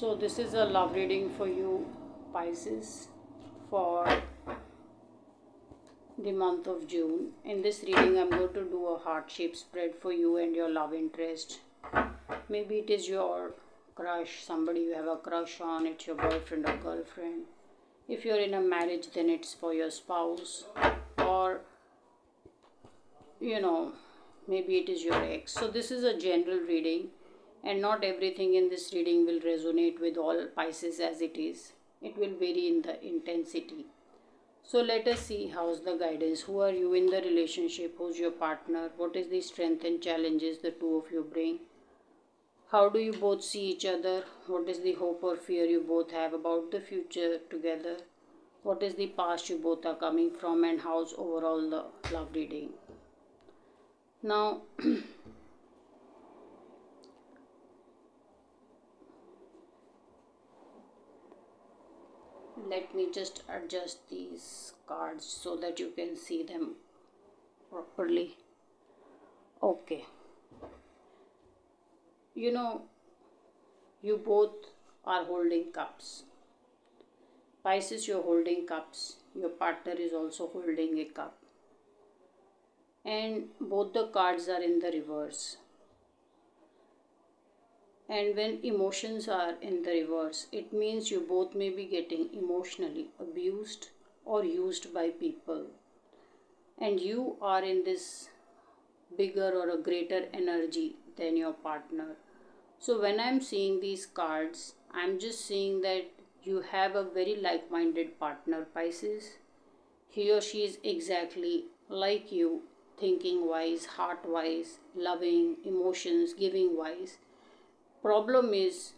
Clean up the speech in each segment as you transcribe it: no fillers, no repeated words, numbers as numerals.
So this is a love reading for you, Pisces, for the month of June. In this reading, I'm going to do a heart-shaped spread for you and your love interest. Maybe it is your crush, somebody you have a crush on, it's your boyfriend or girlfriend. If you're in a marriage, then it's for your spouse, or maybe it is your ex. So this is a general reading, and not everything in this reading will resonate with all Pisces as it is. It will vary in the intensity. So let us see how's the guidance. Who are you in the relationship? Who's your partner? What is the strength and challenges the two of you bring? How do you both see each other? What is the hope or fear you both have about the future together? What is the past you both are coming from, and how's overall the love reading? Now, let me just adjust these cards so that you can see them properly. Okay. You both are holding cups. Pisces, you're holding cups. Your partner is also holding a cup. And both the cards are in the reverse. And when emotions are in the reverse, it means you both may be getting emotionally abused or used by people. And you are in this bigger or a greater energy than your partner. So when I'm seeing these cards, I'm just seeing that you have a very like-minded partner, Pisces. He or she is exactly like you, thinking wise, heart wise, loving, emotions, giving wise. Problem is,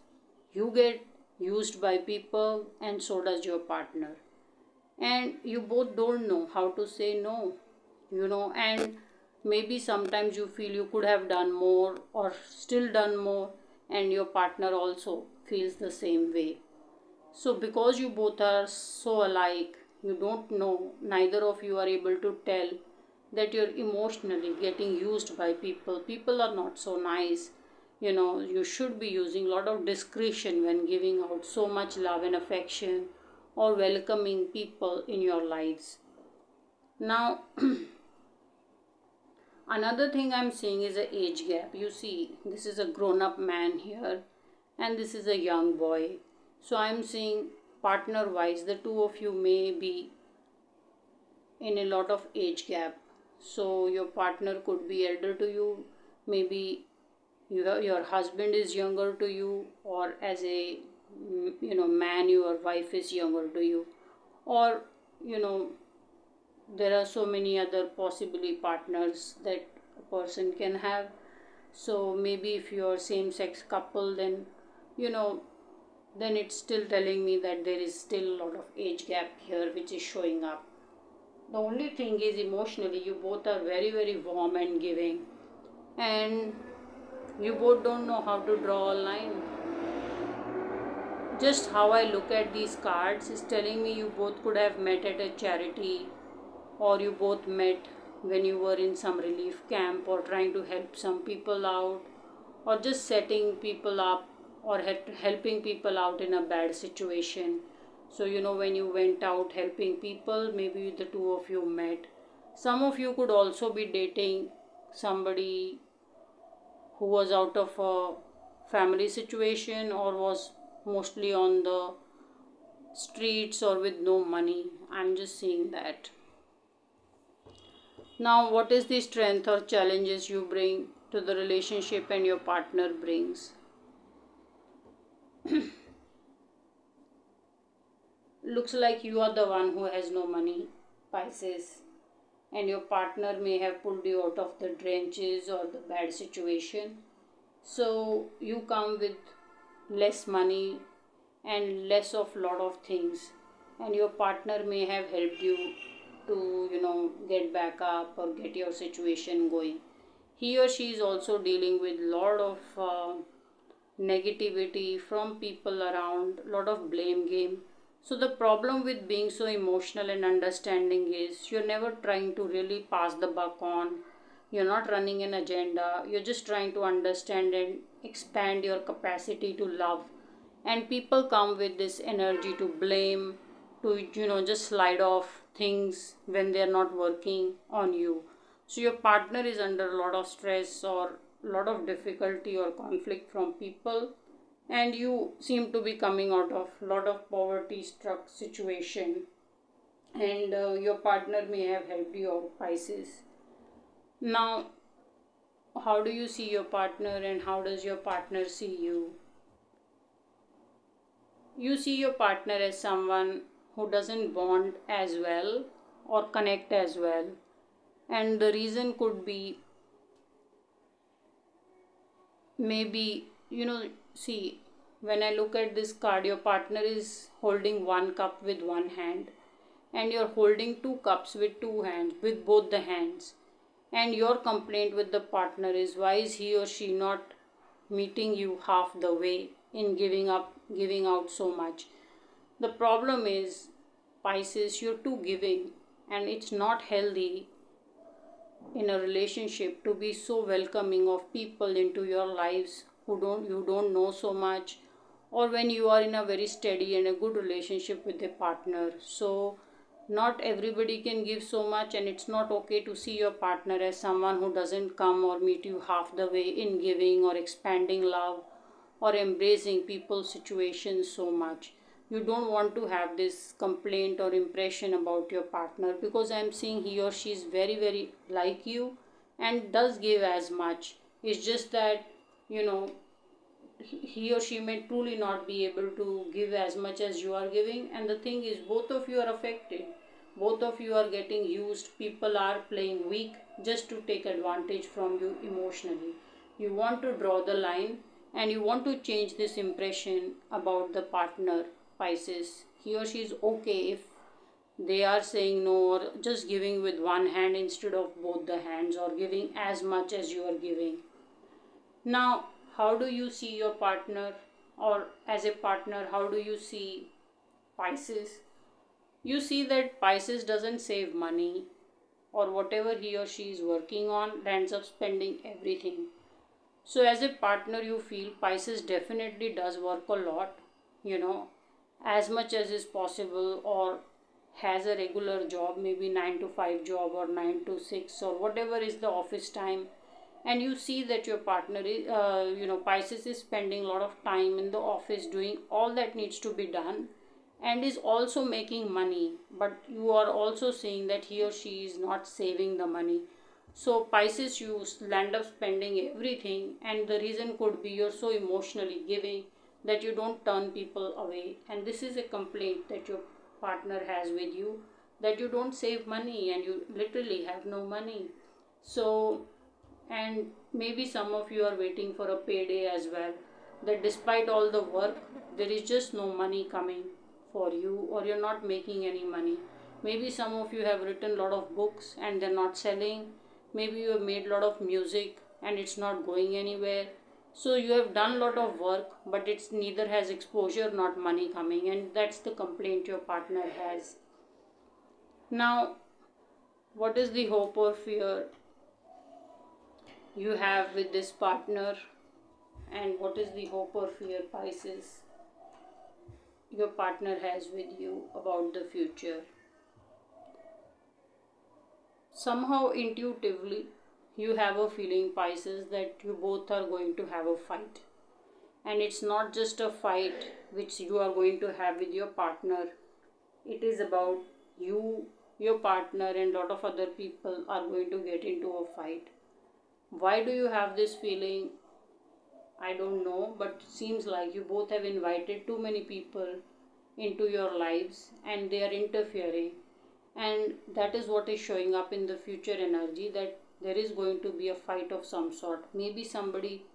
you get used by people and so does your partner. And you both don't know how to say no, and maybe sometimes you feel you could have done more or still done more, and your partner also feels the same way. So because you both are so alike, you don't know, neither of you are able to tell that you're emotionally getting used by people. People are not so nice. You should be using a lot of discretion when giving out so much love and affection or welcoming people in your lives. Now, another thing I'm seeing is an age gap. You see, this is a grown-up man here and this is a young boy. So I'm seeing partner-wise, the two of you may be in a lot of age gap. So your partner could be elder to you, maybe your husband is younger to you, or as a man, your wife is younger to you, or there are so many other possibly partners that a person can have. So maybe if you're same sex couple, then then it's still telling me that there is still a lot of age gap here which is showing up. The only thing is, emotionally you both are very, very warm and giving, and you both don't know how to draw a line. Just how I look at these cards is telling me you both could have met at a charity, or you both met when you were in some relief camp or trying to help some people out, or just setting people up or helping people out in a bad situation. So when you went out helping people, maybe the two of you met. Some of you could also be dating somebody who was out of a family situation or was mostly on the streets or with no money. I'm just seeing that. Now, what is the strength or challenges you bring to the relationship and your partner brings? Looks like you are the one who has no money, Pisces, and your partner may have pulled you out of the trenches or the bad situation. So you come with less money and less of lot of things, and your partner may have helped you to get back up or get your situation going. He or she is also dealing with lot of negativity from people around, lot of blame game. So the problem with being so emotional and understanding is you're never trying to really pass the buck on. You're not running an agenda. You're just trying to understand and expand your capacity to love And people come with this energy to blame, to just slide off things when they are not working on you. So your partner is under a lot of stress or a lot of difficulty or conflict from people, and you seem to be coming out of a lot of poverty struck situation, and your partner may have helped you out, Pisces. Now, how do you see your partner and how does your partner see you? You see your partner as someone who doesn't bond as well or connect as well. And the reason could be maybe, see, when I look at this card, your partner is holding one cup with one hand, and you're holding two cups with two hands, with both the hands. And your complaint with the partner is, why is he or she not meeting you half the way in giving out so much? The problem is, Pisces, you're too giving, and it's not healthy in a relationship to be so welcoming of people into your lives who you don't know so much, or when you are in a very steady and a good relationship with a partner. So not everybody can give so much, and it's not okay to see your partner as someone who doesn't come or meet you half the way in giving or expanding love or embracing people's situations so much. You don't want to have this complaint or impression about your partner, because I'm seeing he or she is very, very like you and does give as much. It's just that, he or she may truly not be able to give as much as you are giving. And the thing is, both of you are affected. Both of you are getting used. People are playing weak just to take advantage from you emotionally. You want to draw the line and you want to change this impression about the partner, Pisces. He or she is okay if they are saying no, or just giving with one hand instead of both the hands, or giving as much as you are giving. Now, how do you see your partner, or as a partner, how do you see Pisces? You see that Pisces doesn't save money, or whatever he or she is working on ends up spending everything. So as a partner, you feel Pisces definitely does work a lot, as much as is possible, or has a regular job, maybe 9 to 5 job or 9 to 6 or whatever is the office time. And you see that your partner is, Pisces is spending a lot of time in the office doing all that needs to be done, and is also making money, but you are also seeing that he or she is not saving the money. So Pisces, you land up spending everything, and the reason could be you're so emotionally giving that you don't turn people away. And this is a complaint that your partner has with you, that you don't save money and you literally have no money. So, and maybe some of you are waiting for a payday as well, that despite all the work, there is just no money coming for you, or you're not making any money. Maybe some of you have written a lot of books and they're not selling. Maybe you have made a lot of music and it's not going anywhere. So you have done a lot of work, but it's neither has exposure, not money coming, and that's the complaint your partner has. Now, what is the hope or fear you have with this partner, and what is the hope or fear, Pisces, your partner has with you about the future? Somehow intuitively you have a feeling, Pisces, that you both are going to have a fight. And it's not just a fight which you are going to have with your partner. It is about you, your partner, and a lot of other people are going to get into a fight. Why do you have this feeling? I don't know, but it seems like you both have invited too many people into your lives and they are interfering. And that is what is showing up in the future energy, that there is going to be a fight of some sort. Maybe somebody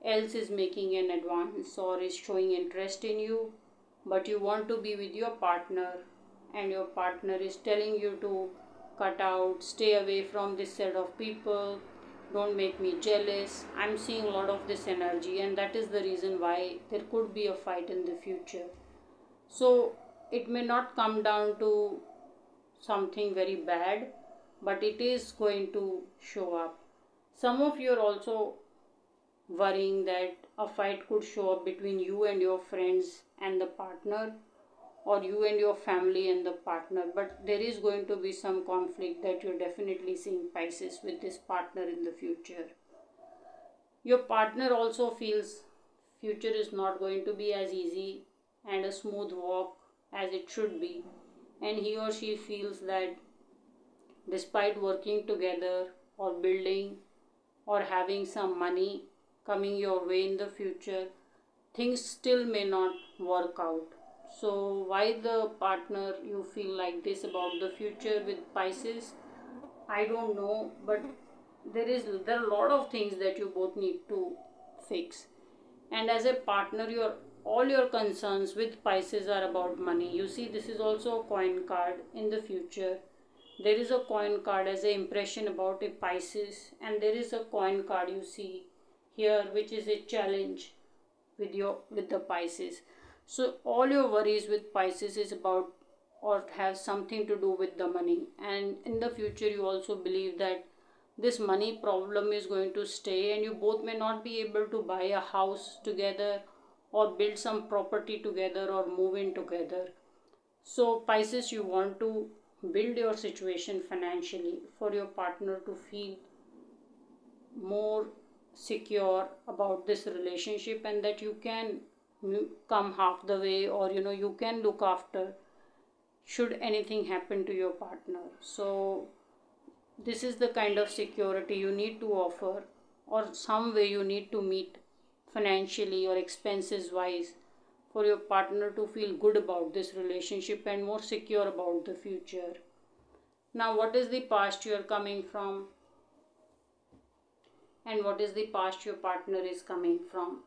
else is making an advance or is showing interest in you, but you want to be with your partner, and your partner is telling you to cut out, stay away from this set of people, don't make me jealous. I'm seeing a lot of this energy, and that is the reason why there could be a fight in the future. So it may not come down to something very bad, but it is going to show up. Some of you are also worrying that a fight could show up between you and your friends and the partner, or you and your family and the partner. But there is going to be some conflict that you're definitely seeing, Pisces, with this partner in the future. Your partner also feels future is not going to be as easy and a smooth walk as it should be, and he or she feels that despite working together or building or having some money coming your way in the future, things still may not work out. So why the partner you feel like this about the future with Pisces, I don't know, but there are a lot of things that you both need to fix. And as a partner, your all your concerns with Pisces are about money. You see, this is also a coin card in the future. There is a coin card as an impression about a Pisces, and there is a coin card you see here which is a challenge with the Pisces. So all your worries with Pisces is about or has something to do with the money, and in the future you also believe that this money problem is going to stay, and you both may not be able to buy a house together or build some property together or move in together. So Pisces, you want to build your situation financially for your partner to feel more secure about this relationship, and that you can come half the way, or you can look after should anything happen to your partner. So this is the kind of security you need to offer, or some way you need to meet financially or expenses wise for your partner to feel good about this relationship and more secure about the future. Now, what is the past you are coming from, and what is the past your partner is coming from?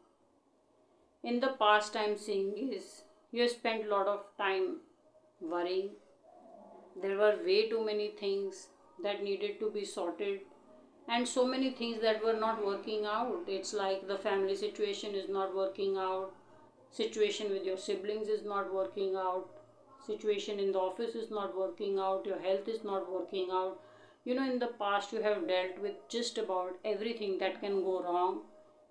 In the past, I'm seeing is you have spent a lot of time worrying. There were way too many things that needed to be sorted, and so many things that were not working out. It's like the family situation is not working out, situation with your siblings is not working out, situation in the office is not working out, your health is not working out. In the past you have dealt with just about everything that can go wrong,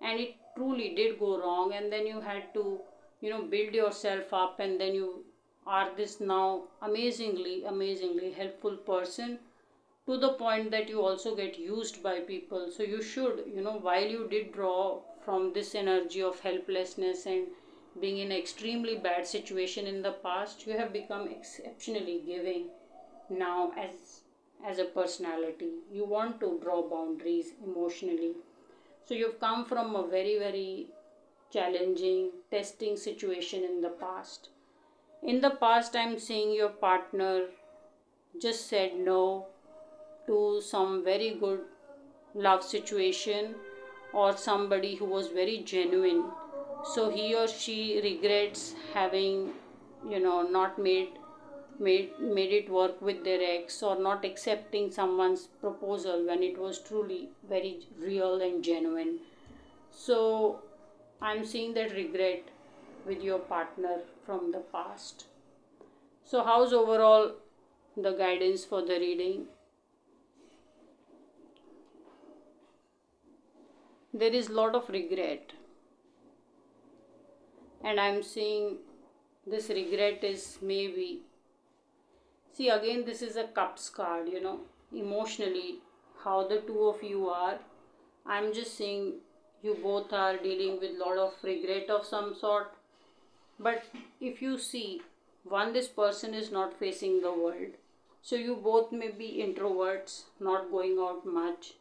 and it truly did go wrong, and then you had to build yourself up, and then you are this now amazingly helpful person, to the point that you also get used by people. So you should, while you did draw from this energy of helplessness and being in an extremely bad situation in the past, you have become exceptionally giving now as a personality. You want to draw boundaries emotionally. So you've come from a very challenging, testing situation in the past. In the past, I'm seeing your partner just said no to some very good love situation or somebody who was very genuine. So he or she regrets having, not made it work with their ex, or not accepting someone's proposal when it was truly very real and genuine. So I'm seeing that regret with your partner from the past. So how's overall the guidance for the reading? There is a lot of regret, and I'm seeing this regret is maybe, see, again, this is a cups card, emotionally how the two of you are. I'm just saying you both are dealing with a lot of regret of some sort. But if you see, one, this person is not facing the world, so you both may be introverts, not going out much,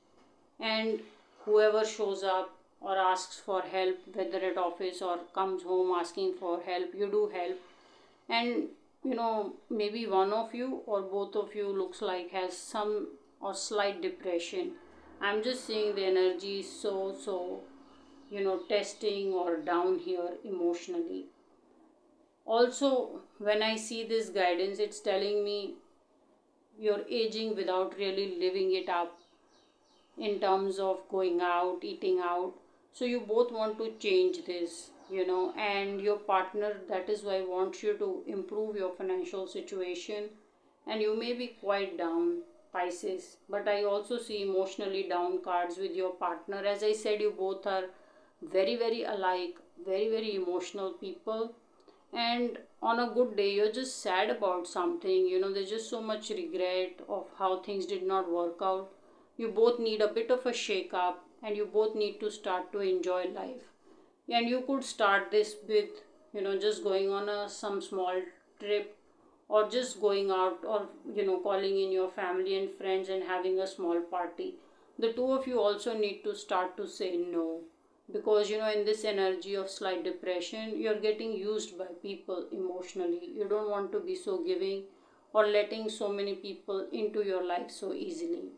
and whoever shows up or asks for help, whether at office or comes home asking for help, you do help. And maybe one of you or both of you looks like has some or slight depression. I'm just seeing the energy is so testing or down here emotionally. Also, when I see this guidance, it's telling me you're aging without really living it up in terms of going out, eating out. So you both want to change this, and your partner, that is why, wants you to improve your financial situation. And you may be quite down, Pisces, but I also see emotionally down cards with your partner. As I said, you both are very alike, very emotional people. And on a good day you're just sad about something, there's just so much regret of how things did not work out. You both need a bit of a shake up, and you both need to start to enjoy life. And you could start this with, just going on some small trip, or just going out, or calling in your family and friends and having a small party. The two of you also need to start to say no, because in this energy of slight depression, you're getting used by people emotionally. You don't want to be so giving or letting so many people into your life so easily.